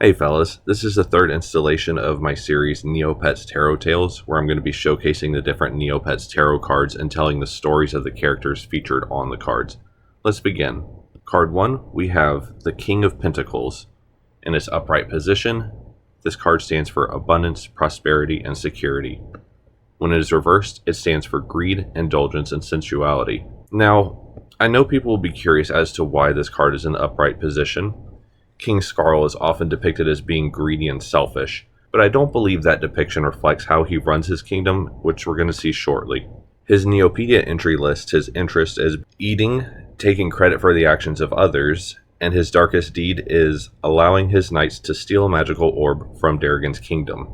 Hey fellas, this is the third installation of my series Neopets Tarot Tales, where I'm going to be showcasing the different Neopets tarot cards and telling the stories of the characters featured on the cards. Let's begin. Card 1, we have the King of Pentacles. In its upright position, this card stands for abundance, prosperity, and security. When it is reversed, it stands for greed, indulgence, and sensuality. Now, I know people will be curious as to why this card is in the upright position. King Skarl is often depicted as being greedy and selfish, but I don't believe that depiction reflects how he runs his kingdom, which we're going to see shortly. His Neopedia entry lists his interest as eating, taking credit for the actions of others, and his darkest deed is allowing his knights to steal a magical orb from Darrigan's kingdom.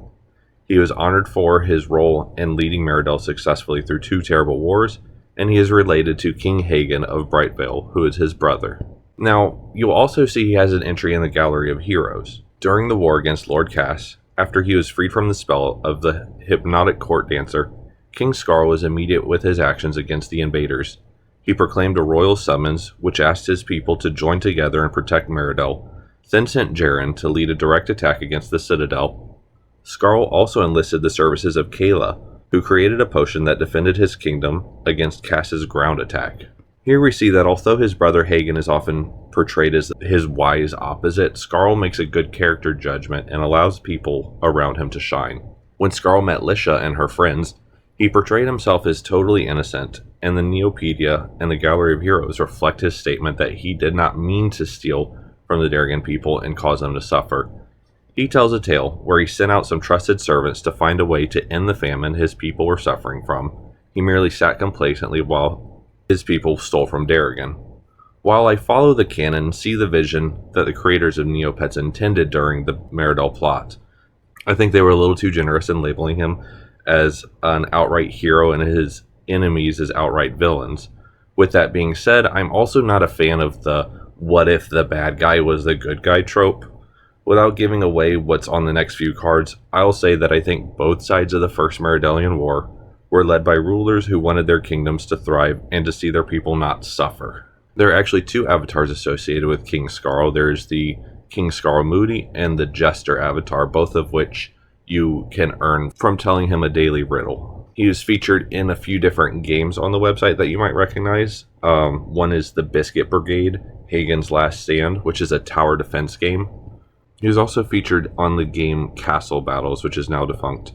He was honored for his role in leading Meridell successfully through 2 terrible wars, and he is related to King Hagen of Brightvale, who is his brother. Now, you'll also see he has an entry in the Gallery of Heroes. During the war against Lord Cass, after he was freed from the spell of the hypnotic court dancer, King Skarl was immediate with his actions against the invaders. He proclaimed a royal summons, which asked his people to join together and protect Meridell, then sent Jaren to lead a direct attack against the citadel. Skarl also enlisted the services of Kayla, who created a potion that defended his kingdom against Cass's ground attack. Here we see that although his brother Hagen is often portrayed as his wise opposite, Skarl makes a good character judgment and allows people around him to shine. When Skarl met Lisha and her friends, he portrayed himself as totally innocent, and the Neopedia and the Gallery of Heroes reflect his statement that he did not mean to steal from the Darrigan people and cause them to suffer. He tells a tale where he sent out some trusted servants to find a way to end the famine his people were suffering from. He merely sat complacently while his people stole from Darrigan. While I follow the canon and see the vision that the creators of Neopets intended during the Meridell plot, I think they were a little too generous in labeling him as an outright hero and his enemies as outright villains. With that being said, I'm also not a fan of the what if the bad guy was the good guy trope. Without giving away what's on the next few cards, I'll say that I think both sides of the First Meridellian War were led by rulers who wanted their kingdoms to thrive and to see their people not suffer. There are actually 2 avatars associated with King Skarl. There's the King Skarl Moody and the Jester avatar, both of which you can earn from telling him a daily riddle. He is featured in a few different games on the website that you might recognize. One is the Biscuit Brigade, Hagen's Last Stand, which is a tower defense game. He was also featured on the game Castle Battles, which is now defunct.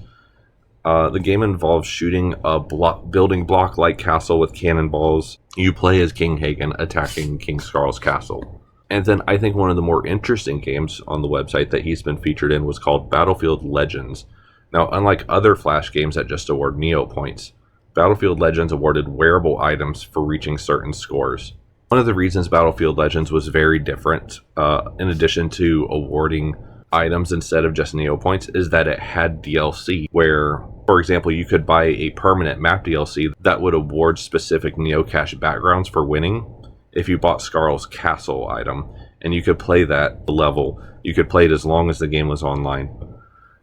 The game involves shooting a building block-like castle with cannonballs. You play as King Hagen attacking King Skarl's castle. And then I think one of the more interesting games on the website that he's been featured in was called Battlefield Legends. Now, unlike other Flash games that just award Neo points, Battlefield Legends awarded wearable items for reaching certain scores. One of the reasons Battlefield Legends was very different, in addition to awarding items instead of just Neo points, is that it had DLC where, for example, you could buy a permanent map DLC that would award specific Neo Cash backgrounds for winning if you bought Skarl's castle item, and you could play that level. You could play it as long as the game was online.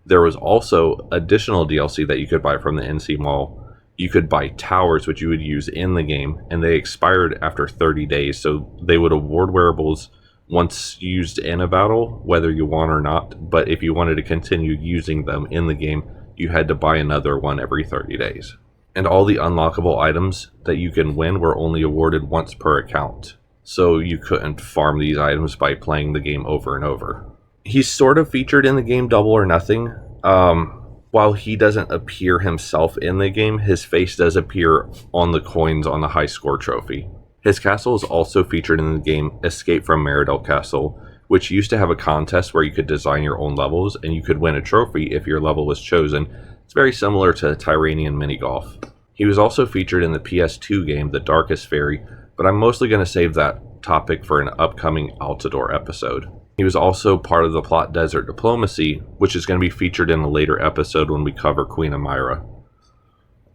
There was also additional DLC that you could buy from the NC Mall. You could buy towers, which you would use in the game, and they expired after 30 days, so they would award wearables once used in a battle, whether you won or not, but if you wanted to continue using them in the game, you had to buy another one every 30 days. And all the unlockable items that you can win were only awarded once per account, so you couldn't farm these items by playing the game over and over. He's sort of featured in the game Double or Nothing. While he doesn't appear himself in the game, his face does appear on the coins on the high score trophy. His castle is also featured in the game Escape from Meridell Castle, which used to have a contest where you could design your own levels and you could win a trophy if your level was chosen. It's very similar to Tyranian Mini Golf. He was also featured in the PS2 game The Darkest Fairy, but I'm mostly going to save that topic for an upcoming Altador episode. He was also part of the plot Desert Diplomacy, which is going to be featured in a later episode when we cover Queen Amira.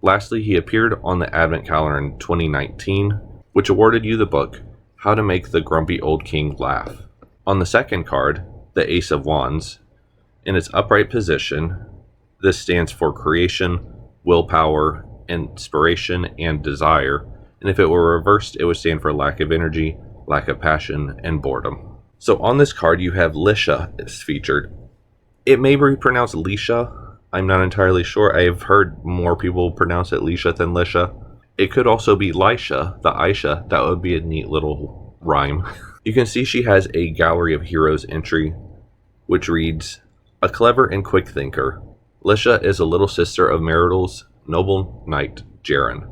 Lastly, he appeared on the Advent calendar in 2019, which awarded you the book, How to Make the Grumpy Old King Laugh. On the second card, the Ace of Wands, in its upright position, this stands for creation, willpower, inspiration, and desire, and if it were reversed, it would stand for lack of energy, lack of passion, and boredom. So on this card you have Lisha is featured. It may be pronounced Lisha. I'm not entirely sure. I've heard more people pronounce it Lisha than Lisha. It could also be Lisha, the Aisha. That would be a neat little rhyme. You can see she has a Gallery of Heroes entry, which reads, "A clever and quick thinker, Lisha is a little sister of Meridell's noble knight, Jaren."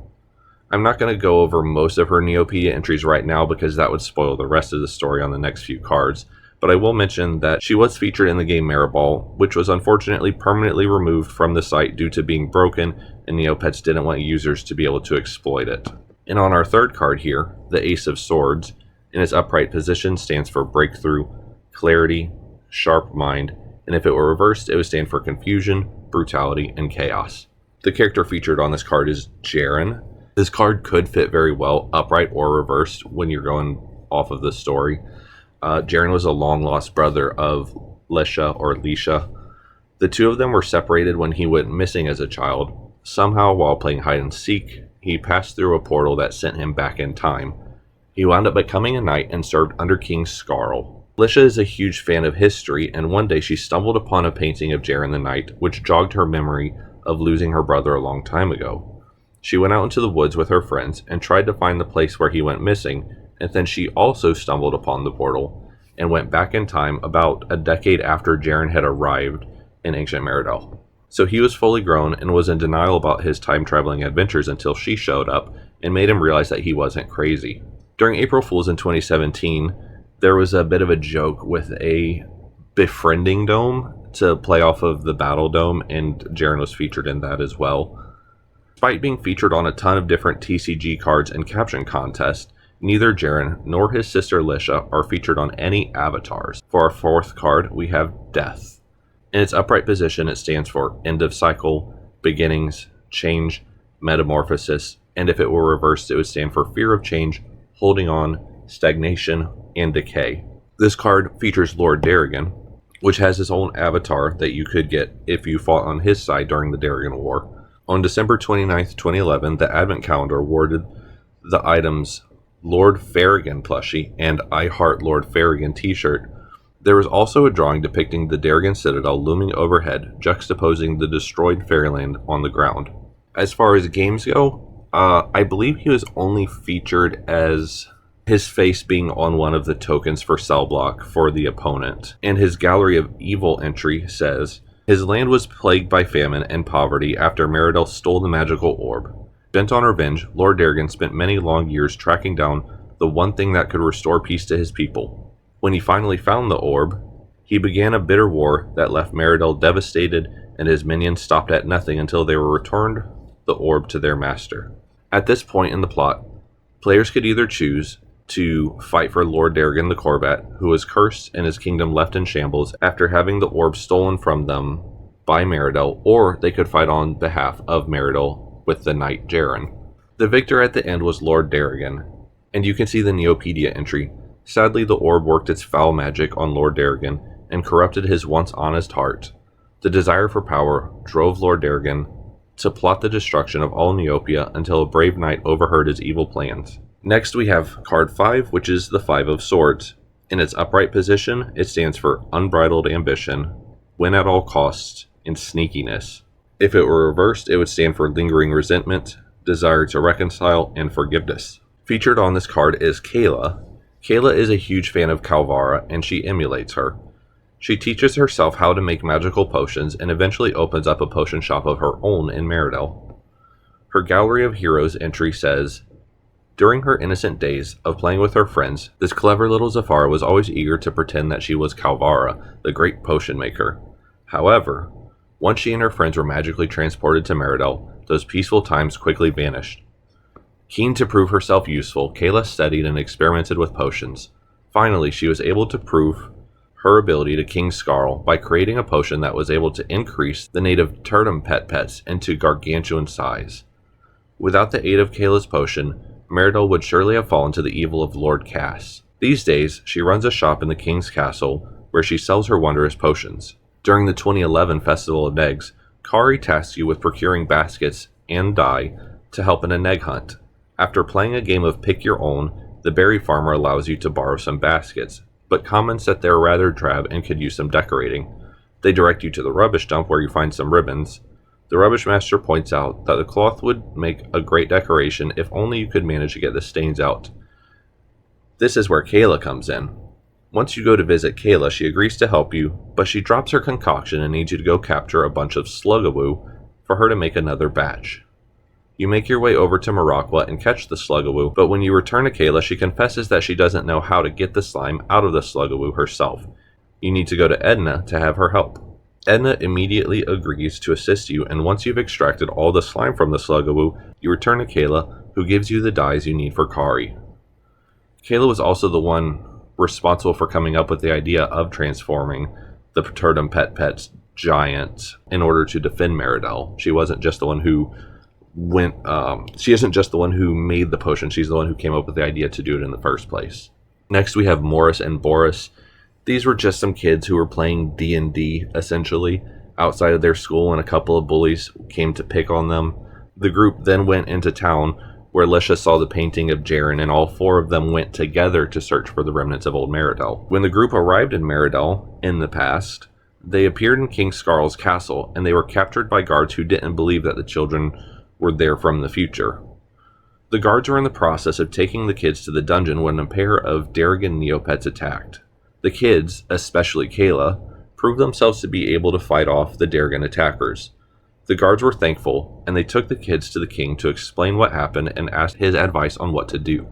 I'm not going to go over most of her Neopedia entries right now because that would spoil the rest of the story on the next few cards, but I will mention that she was featured in the game Meridell, which was unfortunately permanently removed from the site due to being broken, and Neopets didn't want users to be able to exploit it. And on our third card here, the Ace of Swords, in its upright position stands for breakthrough, clarity, sharp mind, and if it were reversed, it would stand for confusion, brutality, and chaos. The character featured on this card is Jaren. This card could fit very well upright or reversed when you're going off of the story. Jaren was a long-lost brother of Lisha or Lisha. The two of them were separated when he went missing as a child. Somehow, while playing hide-and-seek, he passed through a portal that sent him back in time. He wound up becoming a knight and served under King Skarl. Lisha is a huge fan of history, and one day she stumbled upon a painting of Jaren the Knight, which jogged her memory of losing her brother a long time ago. She went out into the woods with her friends and tried to find the place where he went missing, and then she also stumbled upon the portal and went back in time about a decade after Jaren had arrived in ancient Meridell. So he was fully grown and was in denial about his time-traveling adventures until she showed up and made him realize that he wasn't crazy. During April Fools in 2017, there was a bit of a joke with a befriending dome to play off of the battle dome, and Jaren was featured in that as well. Despite being featured on a ton of different TCG cards and caption contests, neither Jaren nor his sister Lisha are featured on any avatars. For our fourth card, we have Death. In its upright position, it stands for end of cycle, beginnings, change, metamorphosis, and if it were reversed, it would stand for fear of change, holding on, stagnation, and decay. This card features Lord Darrigan, which has his own avatar that you could get if you fought on his side during the Darrigan War. On December 29th, 2011, the Advent Calendar awarded the items Lord Farragon plushie and I Heart Lord Farragon t-shirt. There was also a drawing depicting the Darrigan Citadel looming overhead, juxtaposing the destroyed fairyland on the ground. As far as games go, I believe he was only featured as his face being on one of the tokens for cell block for the opponent. And his Gallery of Evil entry says, his land was plagued by famine and poverty after Meridell stole the magical orb. Bent on revenge, Lord Darrigan spent many long years tracking down the one thing that could restore peace to his people. When he finally found the orb, he began a bitter war that left Meridell devastated, and his minions stopped at nothing until they were returned the orb to their master. At this point in the plot, players could either choose to fight for Lord Darrigan the Corbat, who was cursed and his kingdom left in shambles after having the orb stolen from them by Meridell, or they could fight on behalf of Meridell with the knight Jaren. The victor at the end was Lord Darrigan, and you can see the Neopedia entry. Sadly, the orb worked its foul magic on Lord Darrigan and corrupted his once honest heart. The desire for power drove Lord Darrigan to plot the destruction of all Neopia until a brave knight overheard his evil plans. Next we have card 5, which is the Five of Swords. In its upright position, it stands for unbridled ambition, win at all costs, and sneakiness. If it were reversed, it would stand for lingering resentment, desire to reconcile, and forgiveness. Featured on this card is Kayla. Kayla is a huge fan of Calvara, and she emulates her. She teaches herself how to make magical potions and eventually opens up a potion shop of her own in Meridell. Her Gallery of Heroes entry says, during her innocent days of playing with her friends, this clever little Zafara was always eager to pretend that she was Calvara, the great potion maker. However, once she and her friends were magically transported to Meridell, those peaceful times quickly vanished. Keen to prove herself useful, Kayla studied and experimented with potions. Finally, she was able to prove her ability to King Skarl by creating a potion that was able to increase the native Turtum pets into gargantuan size. Without the aid of Kayla's potion, Meridell would surely have fallen to the evil of Lord Cass. These days, she runs a shop in the King's Castle where she sells her wondrous potions. During the 2011 Festival of Neggs, Kari tasks you with procuring baskets and dye to help in a neg hunt. After playing a game of Pick Your Own, the berry farmer allows you to borrow some baskets. but comments that they're rather drab and could use some decorating. They direct you to the rubbish dump where you find some ribbons. The rubbish master points out that the cloth would make a great decoration if only you could manage to get the stains out. This is where Kayla comes in. Once you go to visit Kayla, she agrees to help you, but she drops her concoction and needs you to go capture a bunch of slugawoo for her to make another batch. You make your way over to Maraqua and catch the slugawoo, but when you return to Kayla, she confesses that she doesn't know how to get the slime out of the slugawoo herself. You need to go to Edna to have her help. Edna immediately agrees to assist you, and once you've extracted all the slime from the slugawoo, you return to Kayla, who gives you the dyes you need for Kari. Kayla was also the one responsible for coming up with the idea of transforming the Perturdum Pet's giant in order to defend Meridell. She wasn't just the one who she isn't just the one who made the potion, she's the one who came up with the idea to do it in the first place. Next we have Morris and Boris. These were just some kids who were playing D&D, essentially, outside of their school, and a couple of bullies came to pick on them. The group then went into town, where Lisha saw the painting of Jaren, and all four of them went together to search for the remnants of old Meridell. When the group arrived in Meridell, in the past, they appeared in King Skarl's castle, and they were captured by guards who didn't believe that the children were there from the future. The guards were in the process of taking the kids to the dungeon when a pair of Darrigan Neopets attacked. The kids, especially Kayla, proved themselves to be able to fight off the Darrigan attackers. The guards were thankful, and they took the kids to the king to explain what happened and asked his advice on what to do.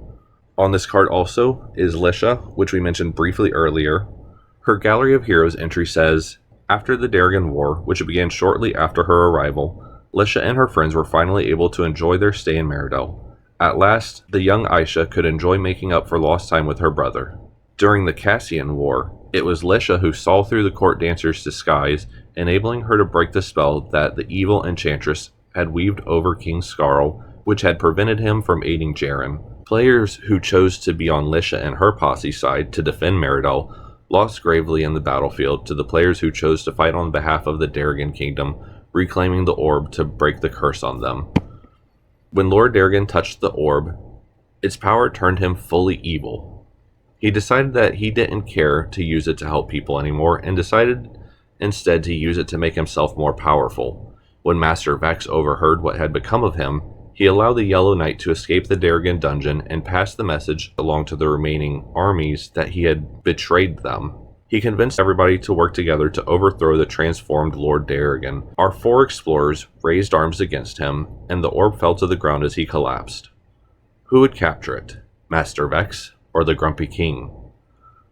On this card also is Lisha, which we mentioned briefly earlier. Her Gallery of Heroes entry says, after the Darrigan War, which began shortly after her arrival, Lisha and her friends were finally able to enjoy their stay in Meridell. At last, the young Aisha could enjoy making up for lost time with her brother. During the Cassian War, it was Lisha who saw through the court dancer's disguise, enabling her to break the spell that the evil enchantress had weaved over King Skarl, which had prevented him from aiding Jaren. Players who chose to be on Lisha and her posse's side to defend Meridell lost gravely in the battlefield to the players who chose to fight on behalf of the Darrigan Kingdom, reclaiming the orb to break the curse on them. When Lord Darrigan touched the orb, its power turned him fully evil. He decided that he didn't care to use it to help people anymore, and decided instead to use it to make himself more powerful. When Master Vex overheard what had become of him, he allowed the Yellow Knight to escape the Darrigan dungeon and passed the message along to the remaining armies that he had betrayed them. He convinced everybody to work together to overthrow the transformed Lord Darrigan. Our four explorers raised arms against him, and the orb fell to the ground as he collapsed. Who would capture it? Master Vex or the Grumpy King?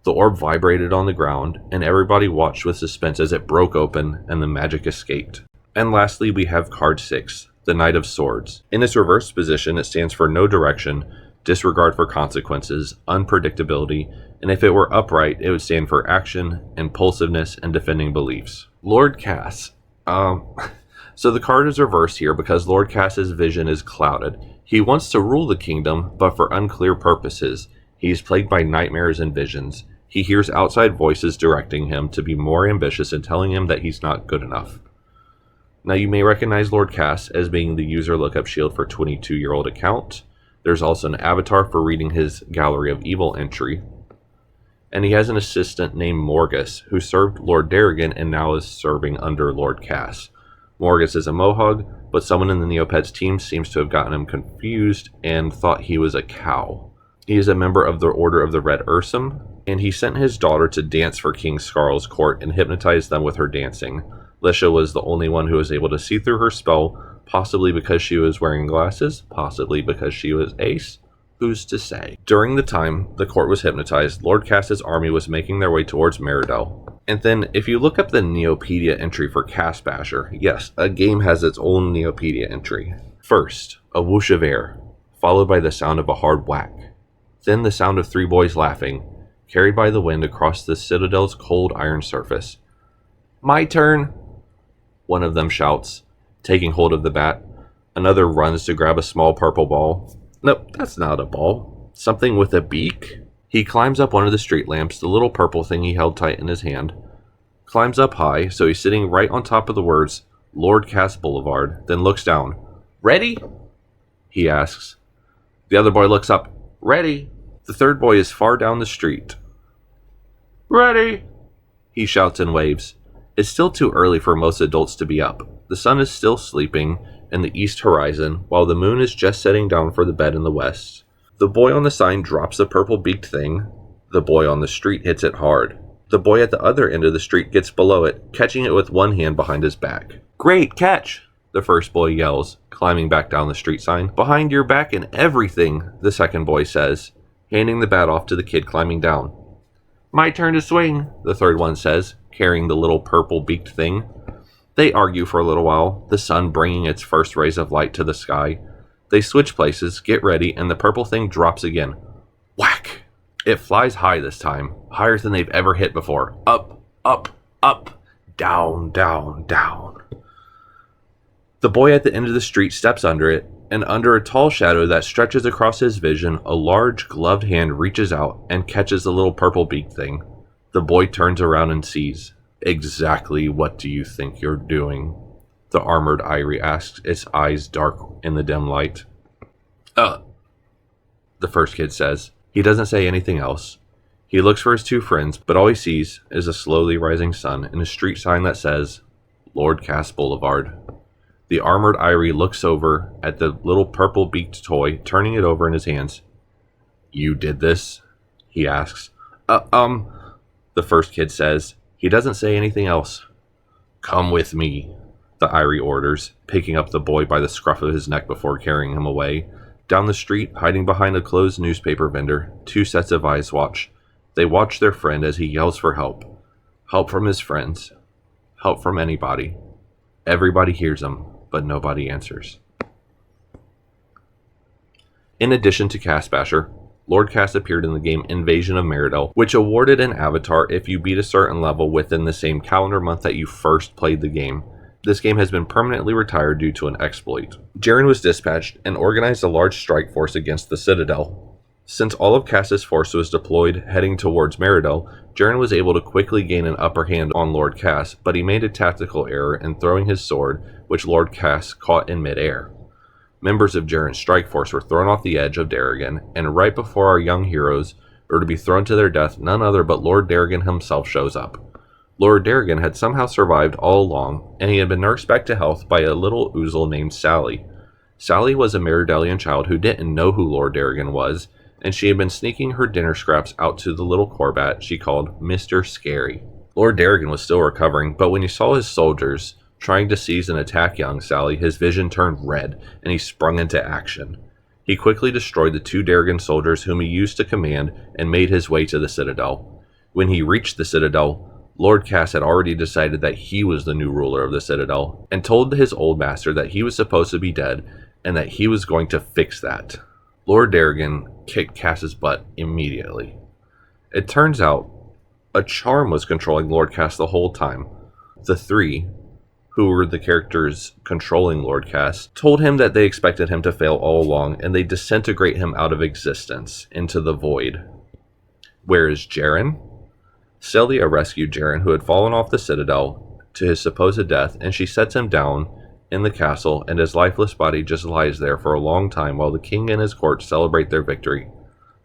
The orb vibrated on the ground, and everybody watched with suspense as it broke open and the magic escaped. And lastly, we have card 6, the Knight of Swords. In its reverse position, it stands for no direction, disregard for consequences, unpredictability, and if it were upright, it would stand for action, impulsiveness, and defending beliefs. Lord Cass. So the card is reversed here because Lord Cass's vision is clouded. He wants to rule the kingdom, but for unclear purposes. He is plagued by nightmares and visions. He hears outside voices directing him to be more ambitious and telling him that he's not good enough. Now you may recognize Lord Cass as being the user lookup shield for 22-year-old account. There's also an avatar for reading his Gallery of Evil entry. And he has an assistant named Morgus, who served Lord Darrigan and now is serving under Lord Cass. Morgus is a Mohawk, but someone in the Neopets team seems to have gotten him confused and thought he was a cow. He is a member of the Order of the Red Ursum, and he sent his daughter to dance for King Skarl's court and hypnotized them with her dancing. Lisha was the only one who was able to see through her spell, possibly because she was wearing glasses, possibly because she was ace. Who's to say? During the time the court was hypnotized, Lord Cass's army was making their way towards Meridell. And then, if you look up the Neopedia entry for Cass Basher, yes, a game has its own Neopedia entry. First, a whoosh of air, followed by the sound of a hard whack. Then the sound of three boys laughing, carried by the wind across the citadel's cold iron surface. My turn, one of them shouts, taking hold of the bat. Another runs to grab a small purple ball. Nope, that's not a ball. Something with a beak? He climbs up one of the street lamps, the little purple thing he held tight in his hand. Climbs up high, so he's sitting right on top of the words, Lord Cass Boulevard, then looks down. Ready? He asks. The other boy looks up. Ready? The third boy is far down the street. Ready! He shouts and waves. It's still too early for most adults to be up. The sun is still sleeping in the east horizon, while the moon is just setting down for the bed in the west. The boy on the sign drops the purple-beaked thing. The boy on the street hits it hard. The boy at the other end of the street gets below it, catching it with one hand behind his back. Great catch! The first boy yells, climbing back down the street sign. Behind your back and everything, the second boy says, handing the bat off to the kid climbing down. My turn to swing, the third one says, carrying the little purple-beaked thing. They argue for a little while, the sun bringing its first rays of light to the sky. They switch places, get ready, and the purple thing drops again. Whack! It flies high this time, higher than they've ever hit before. Up, up, up, down, down, down. The boy at the end of the street steps under it, and under a tall shadow that stretches across his vision, a large gloved hand reaches out and catches the little purple-beaked thing. The boy turns around and sees. Exactly what do you think you're doing? The armored Irie asks, its eyes dark in the dim light. The first kid says. He doesn't say anything else. He looks for his two friends, but all he sees is a slowly rising sun and a street sign that says, Lord Cass Boulevard. The armored Irie looks over at the little purple-beaked toy, turning it over in his hands. You did this? He asks. The first kid says. He doesn't say anything else. Come with me, the Irie orders, picking up the boy by the scruff of his neck before carrying him away. Down the street, hiding behind a closed newspaper vendor, two sets of eyes watch. They watch their friend as he yells for help. Help from his friends. Help from anybody. Everybody hears him, but nobody answers. In addition to Cass Basher, Lord Cass appeared in the game Invasion of Meridell, which awarded an avatar if you beat a certain level within the same calendar month that you first played the game. This game has been permanently retired due to an exploit. Jaren was dispatched and organized a large strike force against the Citadel. Since all of Cass's force was deployed heading towards Meridell, Jaren was able to quickly gain an upper hand on Lord Cass, but he made a tactical error in throwing his sword, which Lord Cass caught in midair. Members of Jaren's strike force were thrown off the edge of Darrigan, and right before our young heroes were to be thrown to their death, none other but Lord Darrigan himself shows up. Lord Darrigan had somehow survived all along, and he had been nursed back to health by a little oozle named Sally. Sally was a Meridellian child who didn't know who Lord Darrigan was, and she had been sneaking her dinner scraps out to the little Corbat she called Mr. Scary. Lord Darrigan was still recovering, but when he saw his soldiers trying to seize and attack young Sally, his vision turned red, and he sprung into action. He quickly destroyed the two Darrigan soldiers whom he used to command and made his way to the Citadel. When he reached the Citadel, Lord Cass had already decided that he was the new ruler of the Citadel, and told his old master that he was supposed to be dead, and that he was going to fix that. Lord Darrigan kicked Cass's butt immediately. It turns out, a charm was controlling Lord Cass the whole time. The three, who were the characters controlling Lord Cass, told him that they expected him to fail all along, and they disintegrate him out of existence, into the void. Where is Jaren? Celia rescued Jaren, who had fallen off the Citadel, to his supposed death, and she sets him down in the castle, and his lifeless body just lies there for a long time while the king and his court celebrate their victory.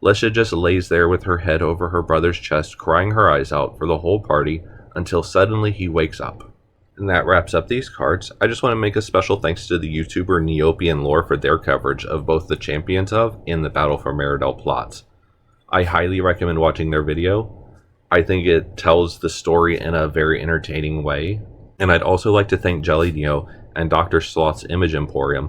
Lesha just lays there with her head over her brother's chest, crying her eyes out for the whole party, until suddenly he wakes up. And that wraps up these cards. I just want to make a special thanks to the YouTuber Neopian Lore for their coverage of both the Champions of and the Battle for Meridell plots. I highly recommend watching their video. I think it tells the story in a very entertaining way. And I'd also like to thank Jelly Neo and Dr. Sloth's Image Emporium